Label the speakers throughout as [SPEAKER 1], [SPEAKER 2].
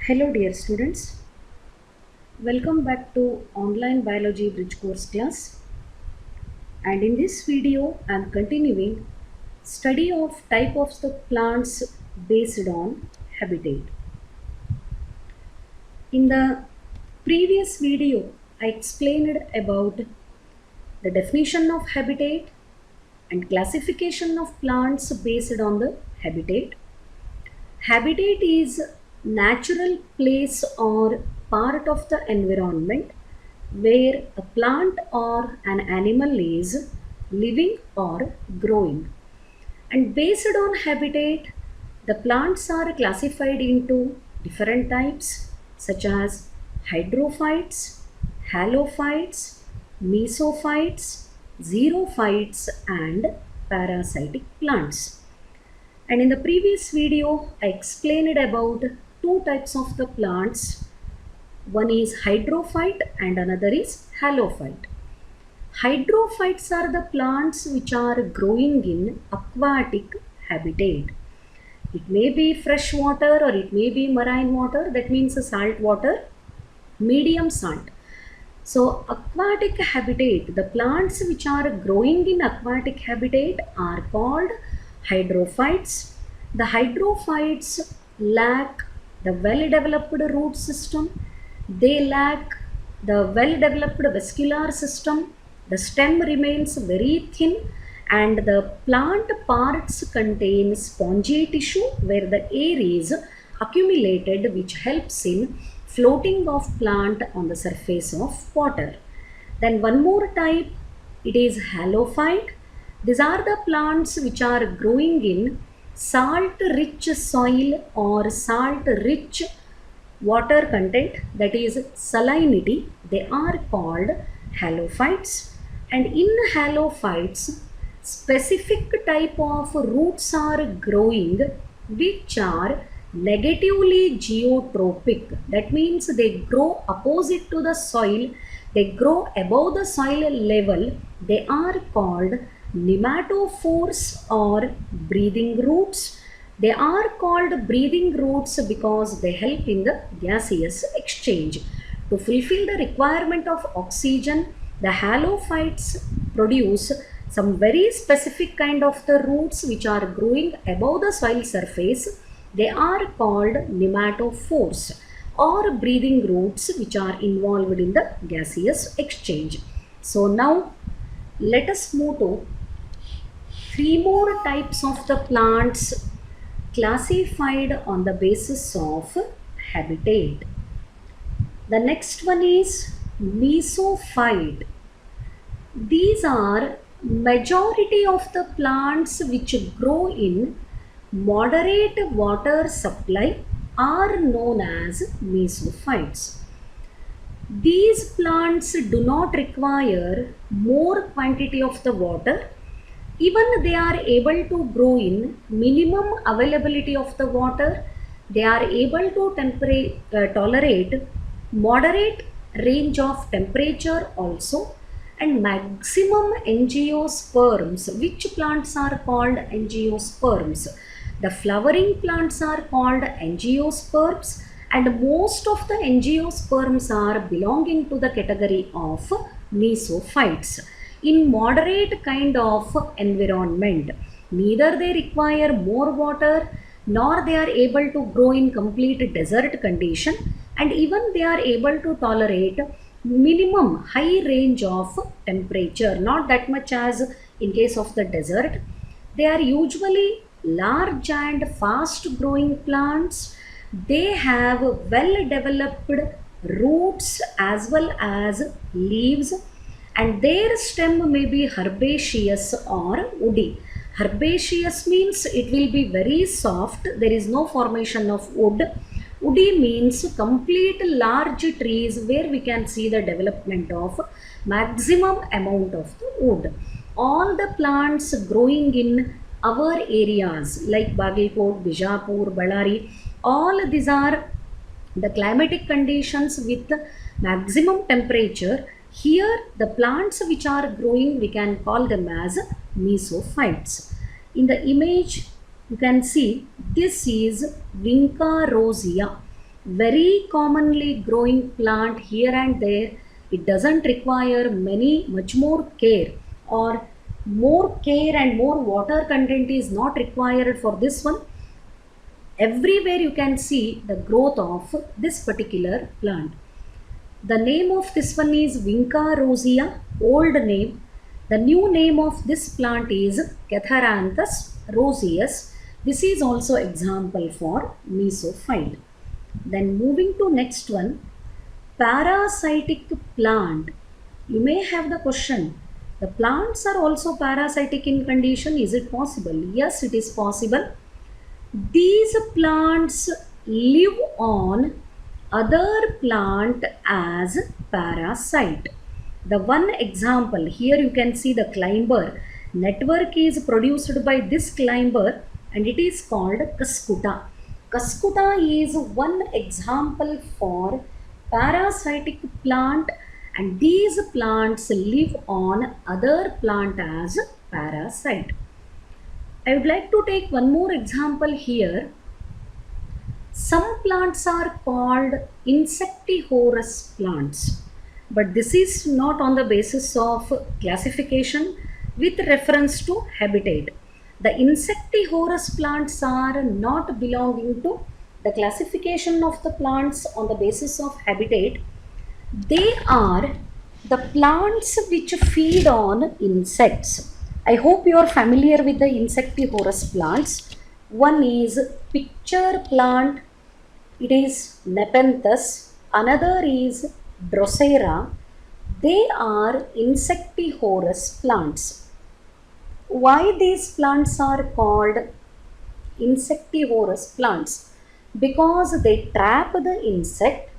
[SPEAKER 1] Hello dear students, welcome back to online biology bridge course class, and in this video I am continuing study of type of the plants based on habitat. In the previous video I explained about the definition of habitat and classification of plants based on the habitat. Habitat is natural place or part of the environment where a plant or an animal is living or growing. And based on habitat, the plants are classified into different types such as hydrophytes, halophytes, mesophytes, xerophytes, and parasitic plants. And in the previous video, I explained about two types of the plants. One is hydrophyte and another is halophyte. Hydrophytes are the plants which are growing in aquatic habitat. It may be fresh water or it may be marine water, that means salt water, medium salt. So aquatic habitat, the plants which are growing in aquatic habitat are called hydrophytes. The hydrophytes lack the well-developed root system. They lack the well-developed vascular system. The stem remains very thin and the plant parts contain spongy tissue where the air is accumulated, which helps in floating of plant on the surface of water. Then one more type, it is halophyte. These are the plants which are growing in salt rich soil or salt rich water content, that is salinity. They are called halophytes. And in halophytes, specific type of roots are growing which are negatively geotropic. That means they grow opposite to the soil, they grow above the soil level. They are called nematophores or breathing roots. They are called breathing roots because they help in the gaseous exchange. To fulfill the requirement of oxygen, the halophytes produce some very specific kind of the roots which are growing above the soil surface. They are called nematophores or breathing roots which are involved in the gaseous exchange. So now let us move to three more types of the plants classified on the basis of habitat. The next one is mesophyte. These are majority of the plants which grow in moderate water supply are known as mesophytes. These plants do not require more quantity of the water. Even they are able to grow in minimum availability of the water. They are able to tolerate moderate range of temperature also, and maximum angiosperms. Which plants are called angiosperms? The flowering plants are called angiosperms, and most of the angiosperms are belonging to the category of mesophytes. In moderate kind of environment, neither they require more water nor they are able to grow in complete desert condition, and even they are able to tolerate minimum high range of temperature, not that much as in case of the desert. They are usually large and fast growing plants. They have well developed roots as well as leaves, and their stem may be herbaceous or woody. Herbaceous means it will be very soft, there is no formation of wood. Woody means complete large trees where we can see the development of maximum amount of the wood. All the plants growing in our areas like Bagalkot, Bijapur, Ballari, all these are the climatic conditions with maximum temperature. Here the plants which are growing, we can call them as mesophytes. In the image you can see this is Vinca rosea. very commonly growing plant here and there. It doesn't require much more care, or more care and more water content is not required for this one. Everywhere you can see the growth of this particular plant. The name of this one is Vinca rosea, old name. The new name of this plant is Catharanthus roseus. This is also example for mesophyte. Then moving to next one, parasitic plant. You may have the question, the plants are also parasitic in condition. Is it possible? Yes, it is possible. These plants live on other plant as parasite. The one example here you can see the climber network is produced by this climber and it is called Cuscuta. Cuscuta is one example for parasitic plant, and these plants live on other plant as parasite. I would like to take one more example here. Some plants are called insectivorous plants, but this is not on the basis of classification with reference to habitat. The insectivorous plants are not belonging to the classification of the plants on the basis of habitat. They are the plants which feed on insects. I hope you are familiar with the insectivorous plants. One is picture plant, it is Nepenthes. Another is Drosera. They are insectivorous plants. Why these plants are called insectivorous plants? Because they trap the insect,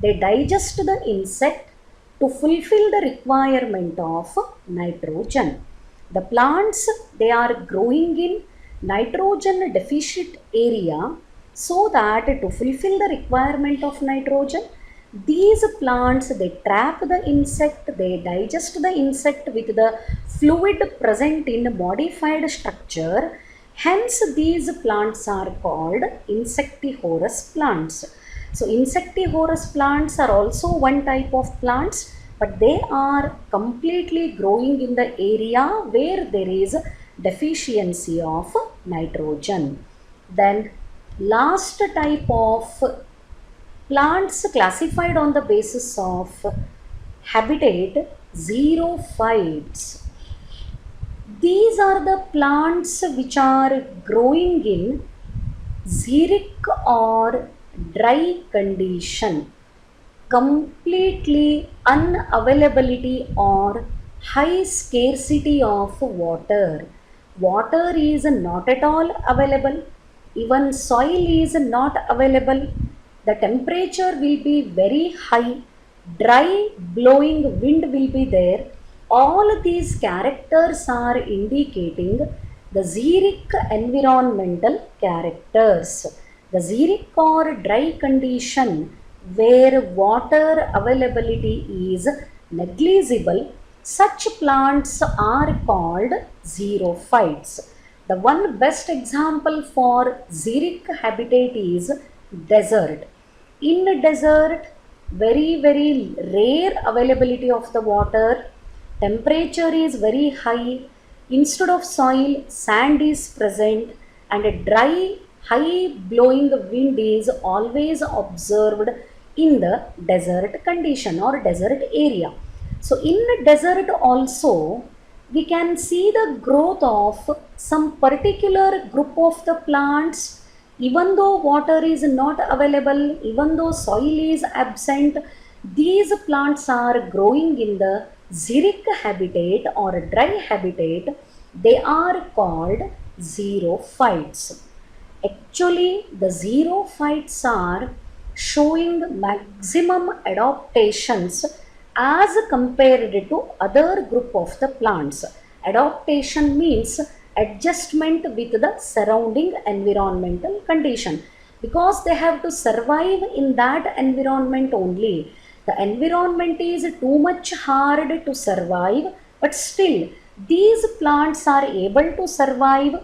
[SPEAKER 1] they digest the insect to fulfill the requirement of nitrogen. The plants, they are growing in nitrogen deficient area, so that to fulfill the requirement of nitrogen, these plants, they trap the insect, they digest the insect with the fluid present in modified structure. Hence these plants are called insectivorous plants. So insectivorous plants are also one type of plants, but they are completely growing in the area where there is deficiency of nitrogen. Then last type of plants classified on the basis of habitat, xerophytes. These are the plants which are growing in xeric or dry condition, completely unavailability or high scarcity of water. Water is not at all available, even soil is not available. The temperature will be very high, dry blowing wind will be there. All these characters are indicating the xeric environmental characters. The xeric or dry condition where water availability is negligible, such plants are called xerophytes. The one best example for xeric habitat is desert. In desert, very rare availability of the water, temperature is very high, instead of soil, sand is present, and a dry, high blowing wind is always observed in the desert condition or desert area. So in the desert also, we can see the growth of some particular group of the plants. Even though water is not available, even though soil is absent, these plants are growing in the xeric habitat or dry habitat. They are called xerophytes. Actually, the xerophytes are showing maximum adaptations as compared to other group of the plants. Adaptation means adjustment with the surrounding environmental condition, because they have to survive in that environment only. The environment is too much hard to survive, but still these plants are able to survive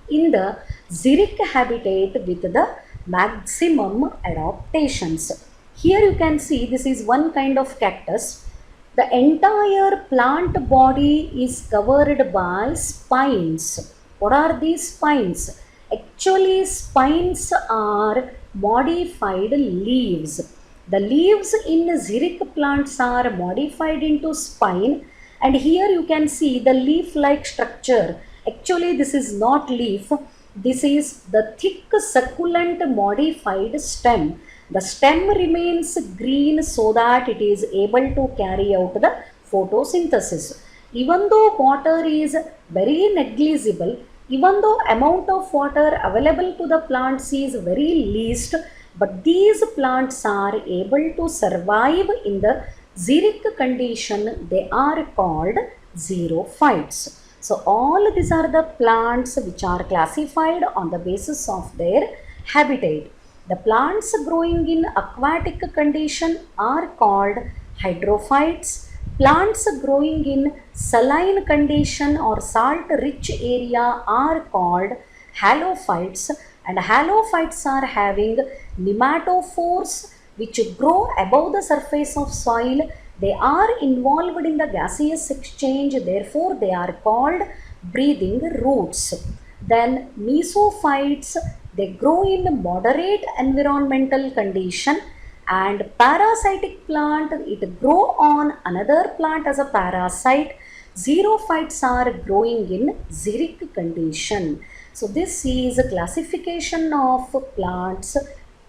[SPEAKER 1] in the xeric habitat with the maximum adaptations. Here you can see this is one kind of cactus. The entire plant body is covered by spines. What are these spines? Actually, spines are modified leaves. The leaves in xeric plants are modified into spine, and here you can see the leaf-like structure. Actually, this is not leaf. This is the thick succulent modified stem. The stem remains green so that it is able to carry out the photosynthesis. Even though water is very negligible, even though amount of water available to the plants is very least, but these plants are able to survive in the xeric condition. They are called xerophytes. So all these are the plants which are classified on the basis of their habitat. The plants growing in aquatic condition are called hydrophytes. Plants growing in saline condition or salt rich area are called halophytes, and halophytes are having nematophores which grow above the surface of soil. They are involved in the gaseous exchange, therefore they are called breathing roots. Then mesophytes, they grow in moderate environmental condition, and parasitic plant, it grow on another plant as a parasite. Xerophytes are growing in xeric condition. So this is a classification of plants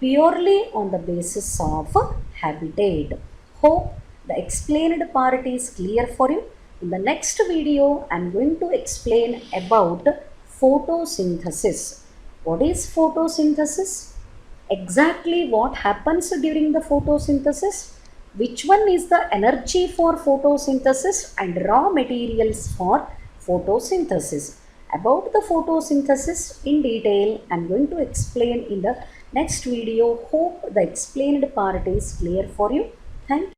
[SPEAKER 1] purely on the basis of habitat. Hope the explained part is clear for you. In the next video, I am going to explain about photosynthesis. What is photosynthesis? Exactly what happens during the photosynthesis? Which one is the energy for photosynthesis and raw materials for photosynthesis? About the photosynthesis in detail, I am going to explain in the next video. Hope the explained part is clear for you. Thank you.